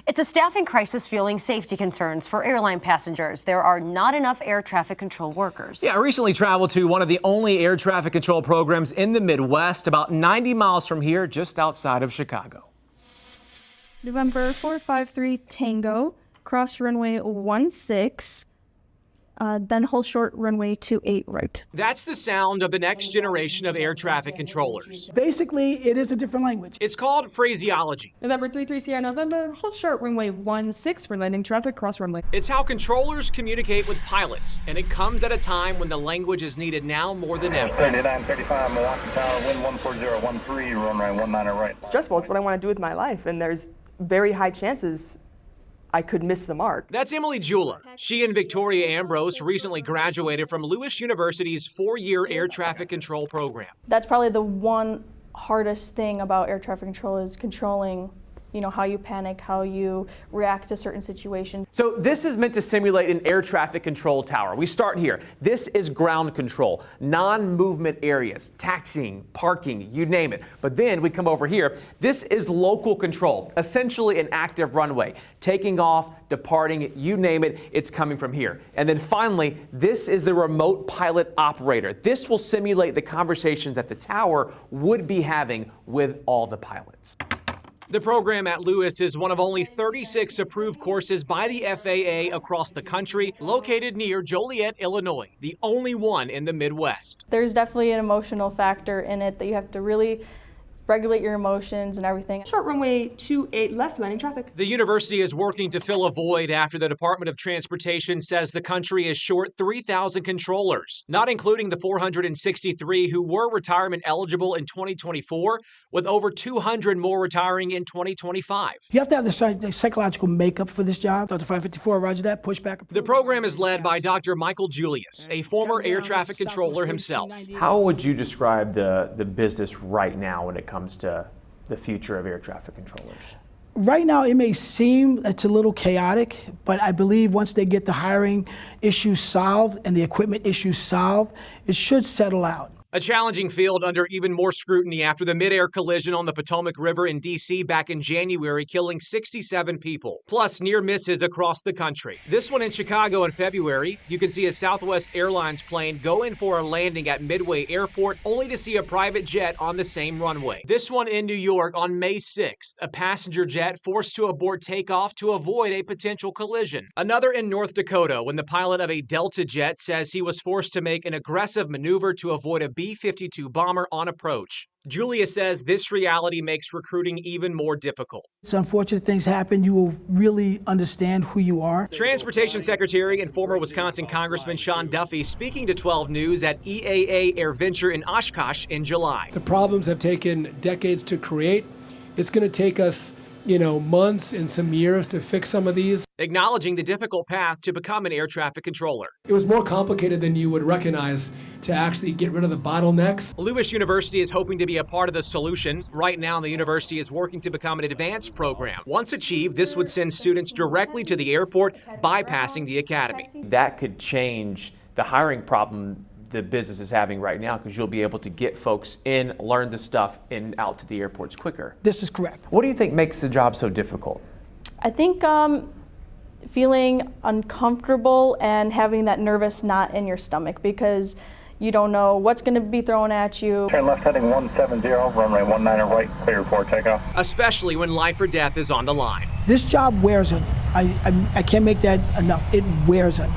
It's a staffing crisis fueling safety concerns for airline passengers. There are not enough air traffic control workers. Yeah, I recently traveled to one of the only air traffic control programs in the Midwest, about 90 miles from here, just outside of Chicago. November 453 Tango, cross runway 16. Then hold short runway 28 right. That's the sound of the next generation of air traffic controllers. Basically, it is a different language. It's called phraseology. November 33 Sierra November, hold short runway 16 for landing traffic, cross runway. It's how controllers communicate with pilots, and it comes at a time when the language is needed now more than ever. 3935 Milwaukee Tower, wind 14013, runway 19 right. Stressful, it's what I want to do with my life, and there's very high chances I could miss the mark. That's Emily Jula. She and Victoria Ambrose recently graduated from Lewis University's 4-year air traffic control program. That's probably the one hardest thing about air traffic control is controlling, how you panic, how you react to certain situations. So this is meant to simulate an air traffic control tower. We start here. This is ground control, non-movement areas, taxiing, parking, you name it. But then we come over here. This is local control, essentially an active runway, taking off, departing, you name it, it's coming from here. And then finally, this is the remote pilot operator. This will simulate the conversations that the tower would be having with all the pilots. The program at Lewis is one of only 36 approved courses by the FAA across the country, located near Joliet, Illinois, the only one in the Midwest. There's definitely an emotional factor in it that you have to really regulate your emotions and everything. Short runway 28 left, landing traffic. The university is working to fill a void after the Department of Transportation says the country is short 3,000 controllers, not including the 463 who were retirement eligible in 2024, with over 200 more retiring in 2025. You have to have the psychological makeup for this job. Dr. 554, roger that, pushback. The program is led by Dr. Michael Julius, a former air traffic controller himself. How would you describe the business right now when it comes to the future of air traffic controllers? Right now, it may seem it's a little chaotic, but I believe once they get the hiring issues solved and the equipment issues solved, it should settle out. A challenging field under even more scrutiny after the mid-air collision on the Potomac River in D.C. back in January, killing 67 people, plus near misses across the country. This one in Chicago in February, you can see a Southwest Airlines plane go in for a landing at Midway Airport, only to see a private jet on the same runway. This one in New York on May 6th, a passenger jet forced to abort takeoff to avoid a potential collision. Another in North Dakota, when the pilot of a Delta jet says he was forced to make an aggressive maneuver to avoid a B-52 bomber on approach. Julia says this reality makes recruiting even more difficult. It's unfortunate things happen. You will really understand who you are. Transportation Secretary and former Wisconsin Congressman Sean Duffy speaking to 12 News at EAA AirVenture in Oshkosh in July. The problems have taken decades to create. It's going to take us months and some years to fix some of these. Acknowledging the difficult path to become an air traffic controller. It was more complicated than you would recognize to actually get rid of the bottlenecks. Lewis University is hoping to be a part of the solution. Right now, the university is working to become an advanced program. Once achieved, this would send students directly to the airport, bypassing the academy. That could change the hiring problem the business is having right now, because you'll be able to get folks in, learn the stuff, and out to the airports quicker. This is correct. What do you think makes the job so difficult? I think feeling uncomfortable and having that nervous knot in your stomach because you don't know what's going to be thrown at you. Turn left heading 170, runway 19 right, clear for takeoff. Especially when life or death is on the line. This job wears it. I can't make that enough. It wears it.